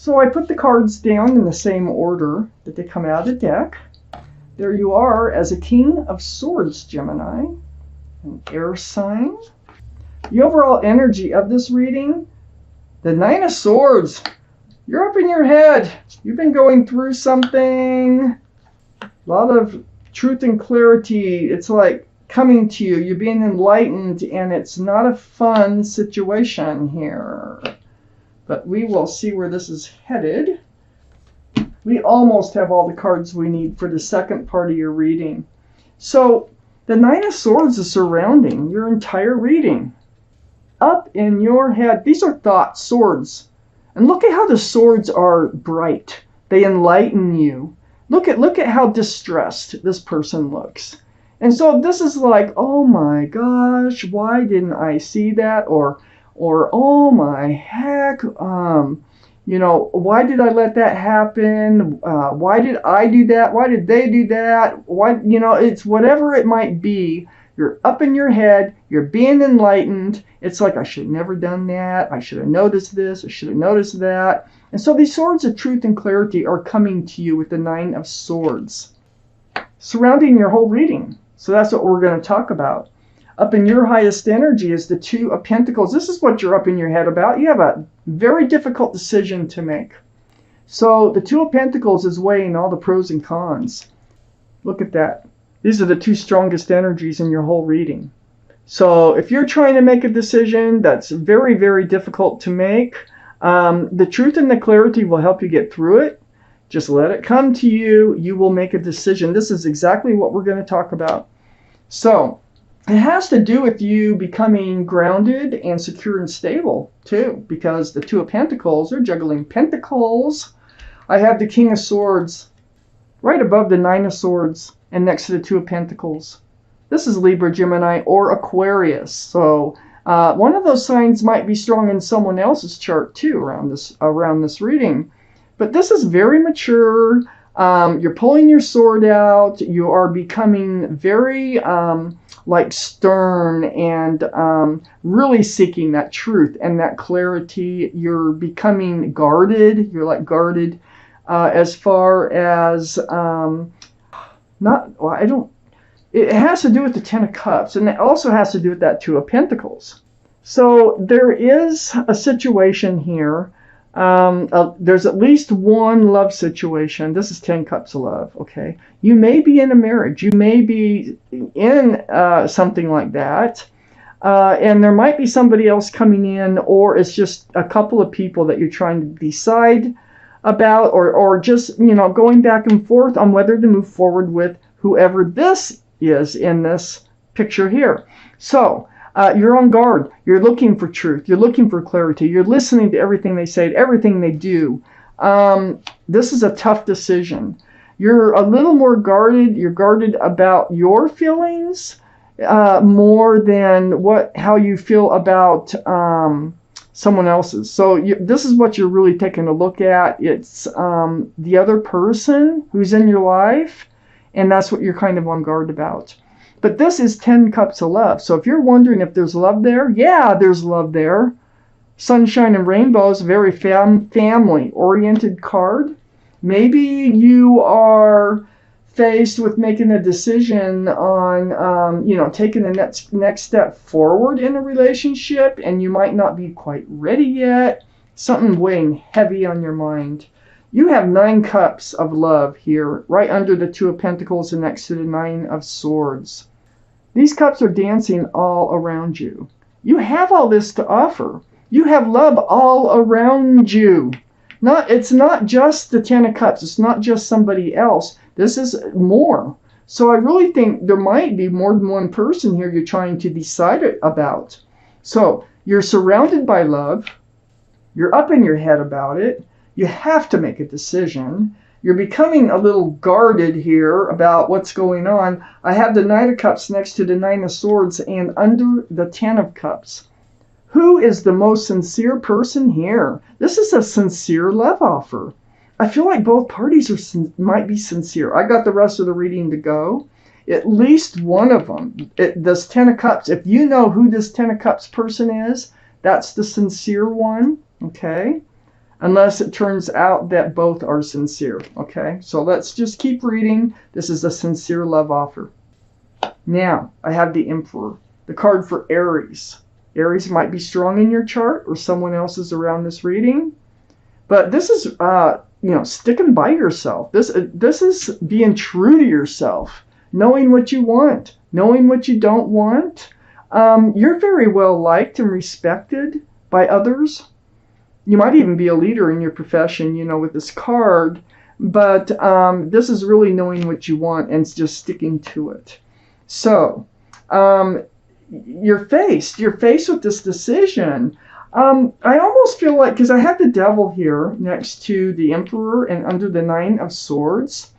So I put the cards down in the same order that they come out of the deck. There you are as a King of Swords, Gemini, an air sign. The overall energy of this reading, the Nine of Swords. You're up in your head. You've been going through something. A lot of truth and clarity. It's like coming to you. You're being enlightened, and it's not a fun situation here. But we will see where this is headed. We almost have all the cards we need for the second part of your reading. So the Nine of Swords is surrounding your entire reading. Up in your head. These are thoughts, swords. And look at how the swords are bright. They enlighten you. Look at how distressed this person looks. And so this is like, oh my gosh, why didn't I see that? Or oh my heck, you know, why did I let that happen? Why did I do that? Why did they do that? Why, you know, it's whatever it might be. You're up in your head. You're being enlightened. It's like, I should have never done that. I should have noticed this. I should have noticed that. And so these swords of truth and clarity are coming to you with the Nine of Swords, surrounding your whole reading. So that's what we're going to talk about. Up in your highest energy is the Two of Pentacles. This is what you're up in your head about. You have a very difficult decision to make. So the Two of Pentacles is weighing all the pros and cons. Look at that. These are the two strongest energies in your whole reading. So if you're trying to make a decision that's very, very difficult to make, the truth and the clarity will help you get through it. Just let it come to you. You will make a decision. This is exactly what we're going to talk about. So it has to do with you becoming grounded and secure and stable too, because the Two of Pentacles are juggling pentacles. I have the King of Swords right above the Nine of Swords and next to the Two of Pentacles. This is Libra, Gemini, or Aquarius. So one of those signs might be strong in someone else's chart too around this reading. But this is very mature. You're pulling your sword out. You are becoming very like stern and really seeking that truth and that clarity. You're becoming guarded. You're like guarded as far as it has to do with the Ten of Cups, and it also has to do with that Two of Pentacles. So there is a situation here. There's at least one love situation. This is 10 Cups of love, okay? You may be in a marriage. You may be in something like that. And there might be somebody else coming in, or it's just a couple of people that you're trying to decide about, or just, you know, going back and forth on whether to move forward with whoever this is in this picture here. So you're on guard. You're looking for truth. You're looking for clarity. You're listening to everything they say, to everything they do. This is a tough decision. You're a little more guarded. You're guarded about your feelings more than how you feel about someone else's. So this is what you're really taking a look at. It's the other person who's in your life, and that's what you're kind of on guard about. But this is 10 Cups of love. So if you're wondering if there's love there, yeah, there's love there. Sunshine and Rainbows, very family-oriented card. Maybe you are faced with making a decision on, you know, taking the next step forward in a relationship, and you might not be quite ready yet. Something weighing heavy on your mind. You have 9 Cups of love here, right under the Two of Pentacles and next to the Nine of Swords. These cups are dancing all around you. You have all this to offer. You have love all around you. It's not just the 10 of Cups. It's not just somebody else. This is more. So I really think there might be more than one person here you're trying to decide about. So you're surrounded by love. You're up in your head about it. You have to make a decision. You're becoming a little guarded here about what's going on. I have the Knight of Cups next to the Nine of Swords and under the 10 of Cups. Who is the most sincere person here? This is a sincere love offer. I feel like both parties might be sincere. I got the rest of the reading to go. At least one of them. This 10 of Cups, if you know who this 10 of Cups person is, that's the sincere one. Okay? unless it turns out that both are sincere. Okay, so let's just keep reading. This is a sincere love offer. Now, I have the Emperor, the card for Aries. Aries might be strong in your chart or someone else's around this reading. But this is, sticking by yourself. This is being true to yourself, knowing what you want, knowing what you don't want. You're very well liked and respected by others. You might even be a leader in your profession, with this card. But this is really knowing what you want and just sticking to it. So, you're faced with this decision. I almost feel like, because I have the Devil here next to the Emperor and under the Nine of Swords,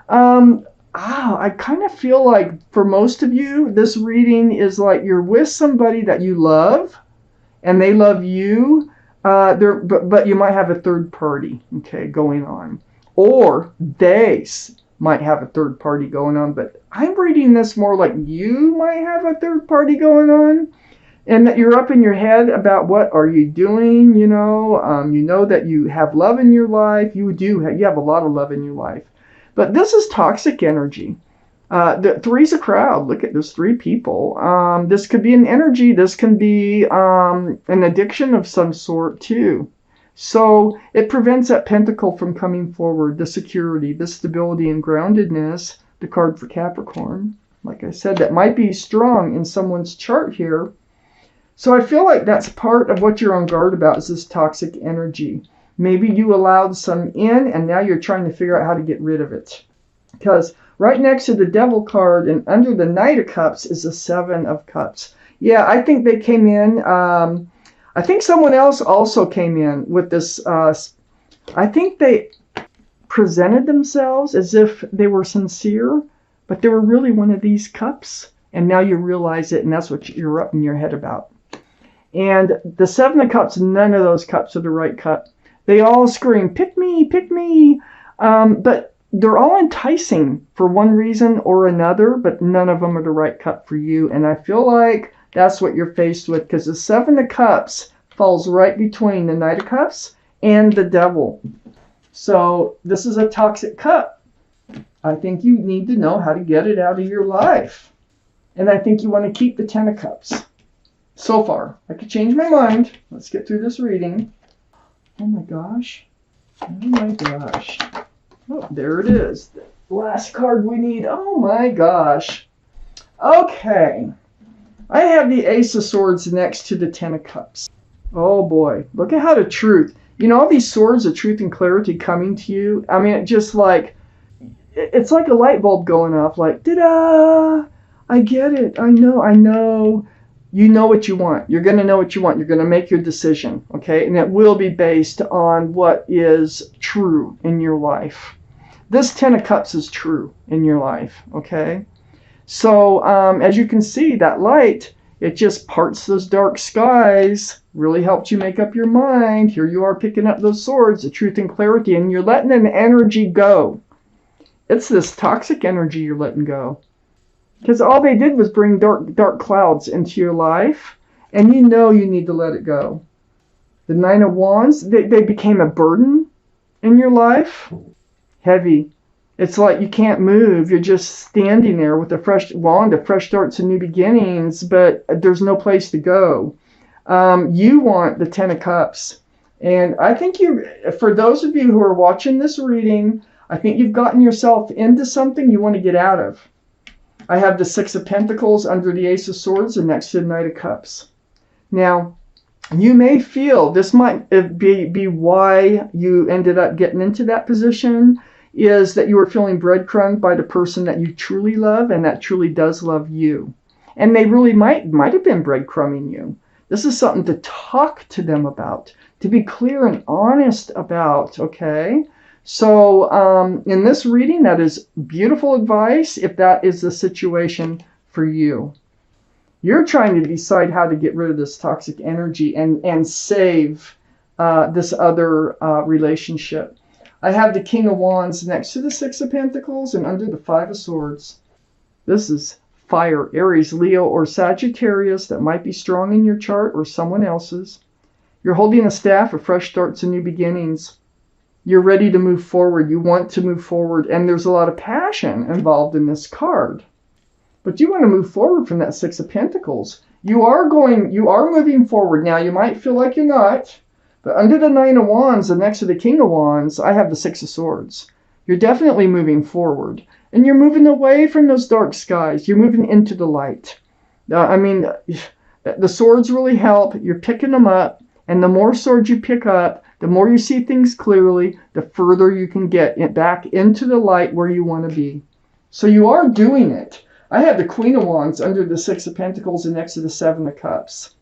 I kind of feel like for most of you, this reading is like you're with somebody that you love, and they love you, but you might have a third party, okay, going on. Or they might have a third party going on, but I'm reading this more like you might have a third party going on. And that you're up in your head about what are you doing, you know that you have love in your life. You have a lot of love in your life. But this is toxic energy. The three's a crowd. Look at there's three people. This could be an energy. This can be an addiction of some sort too. So it prevents that pentacle from coming forward, the security, the stability and groundedness, the card for Capricorn. Like I said, that might be strong in someone's chart here. So I feel like that's part of what you're on guard about is this toxic energy. Maybe you allowed some in and now you're trying to figure out how to get rid of it. Because right next to the Devil card and under the Knight of Cups is the Seven of Cups. Yeah, I think they came in. I think someone else also came in with this. I think they presented themselves as if they were sincere, but they were really one of these cups. And now you realize it, and that's what you're up in your head about. And the Seven of Cups, none of those cups are the right cup. They all scream, pick me, pick me. But they're all enticing for one reason or another, but none of them are the right cup for you. And I feel like that's what you're faced with, because the Seven of Cups falls right between the Knight of Cups and the Devil. So this is a toxic cup. I think you need to know how to get it out of your life. And I think you want to keep the Ten of Cups. So far, I could change my mind. Let's get through this reading. Oh my gosh. Oh my gosh. Oh, there it is. The last card we need. Oh my gosh. Okay. I have the Ace of Swords next to the Ten of Cups. Oh boy. Look at how the truth. All these swords of truth and clarity coming to you. I mean, it's like a light bulb going off. Like, ta-da! I get it. I know. You know what you want. You're going to know what you want. You're going to make your decision, okay? And it will be based on what is true in your life. This Ten of Cups is true in your life, okay? So as you can see, that light, it just parts those dark skies, really helps you make up your mind. Here you are picking up those swords, the truth and clarity, and you're letting an energy go. It's this toxic energy you're letting go. Because all they did was bring dark clouds into your life, and you need to let it go. The Nine of Wands, they became a burden in your life. Heavy. It's like you can't move. You're just standing there with a fresh wand of fresh starts and new beginnings, but there's no place to go. You want the Ten of Cups. And I think for those of you who are watching this reading, I think you've gotten yourself into something you want to get out of. I have the Six of Pentacles under the Ace of Swords and next to the Knight of Cups. Now, you may feel this might be why you ended up getting into that position, is that you were feeling breadcrumbed by the person that you truly love and that truly does love you. And they really might have been breadcrumbing you. This is something to talk to them about, to be clear and honest about, okay? So in this reading, that is beautiful advice if that is the situation for you. You're trying to decide how to get rid of this toxic energy and save this other relationship. I have the King of Wands next to the Six of Pentacles and under the Five of Swords. This is fire, Aries, Leo, or Sagittarius that might be strong in your chart or someone else's. You're holding a staff of fresh starts and new beginnings. You're ready to move forward. You want to move forward. And there's a lot of passion involved in this card. But you want to move forward from that Six of Pentacles. You are moving forward. Now, you might feel like you're not. But under the Nine of Wands and next to the King of Wands, I have the Six of Swords. You're definitely moving forward. And you're moving away from those dark skies. You're moving into the light. The swords really help. You're picking them up. And the more swords you pick up, the more you see things clearly, the further you can get back into the light where you want to be. So you are doing it. I have the Queen of Wands under the Six of Pentacles and next to the Seven of Cups.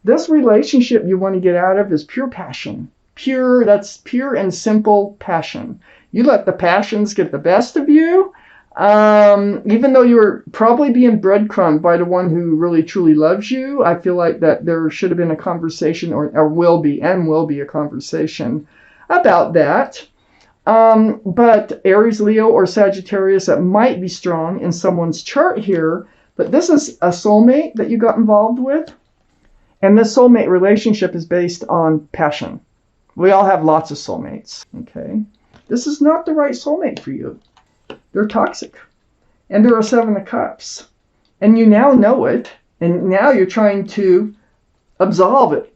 This relationship you want to get out of is pure passion. That's pure and simple passion. You let the passions get the best of you, even though you're probably being breadcrumbed by the one who really truly loves you. I feel like that there should have been a conversation, or will be a conversation about that. But Aries, Leo, or Sagittarius, that might be strong in someone's chart here. But this is a soulmate that you got involved with. And this soulmate relationship is based on passion. We all have lots of soulmates, okay? This is not the right soulmate for you. They're toxic. And they're a Seven of Cups. And you now know it. And now you're trying to absolve it.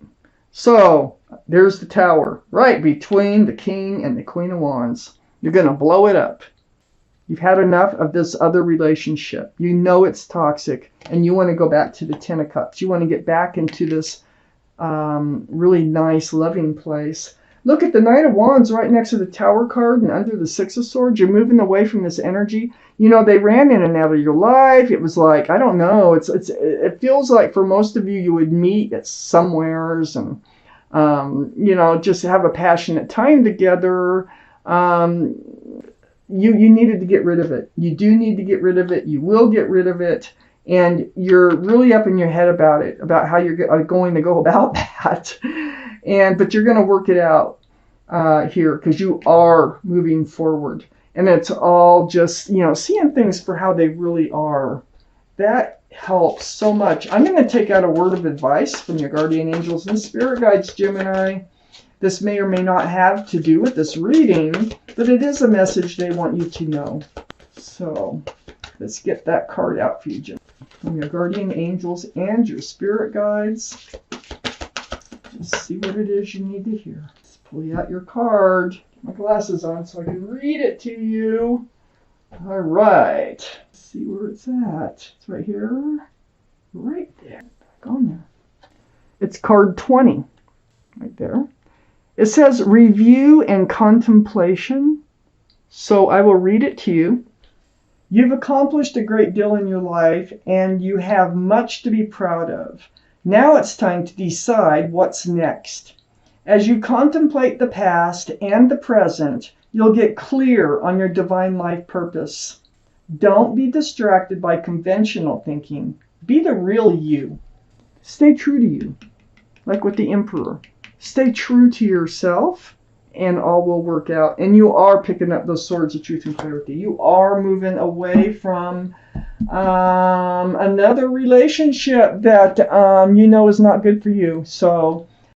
So, there's the Tower, right between the King and the Queen of Wands. You're going to blow it up. You've had enough of this other relationship. You know it's toxic, and you want to go back to the Ten of Cups. You want to get back into this really nice, loving place. Look at the Knight of Wands right next to the Tower card and under the Six of Swords. You're moving away from this energy. You know, they ran in and out of your life. It was like, I don't know. It feels like for most of you, you would meet at somewheres and just have a passionate time together. You needed to get rid of it. You do need to get rid of it. You will get rid of it. And you're really up in your head about it, about how you're going to go about that. But you're going to work it out here because you are moving forward. And it's all just, seeing things for how they really are. That helps so much. I'm going to take out a word of advice from your guardian angels and spirit guides, Gemini. This may or may not have to do with this reading, but it is a message they want you to know. So let's get that card out for you, Gemini. From your guardian angels and your spirit guides. Just see what it is you need to hear. Let's pull out your card. Get my glasses on so I can read it to you. All right. Let's see where it's at. It's right here. Right there. Back on there. It's card 20. Right there. It says review and contemplation. So I will read it to you. You've accomplished a great deal in your life and you have much to be proud of. Now it's time to decide what's next. As you contemplate the past and the present, you'll get clear on your divine life purpose. Don't be distracted by conventional thinking. Be the real you. Stay true to you, like with the Emperor. Stay true to yourself, and all will work out. And you are picking up those swords of truth and clarity. You are moving away from another relationship that is not good for you. So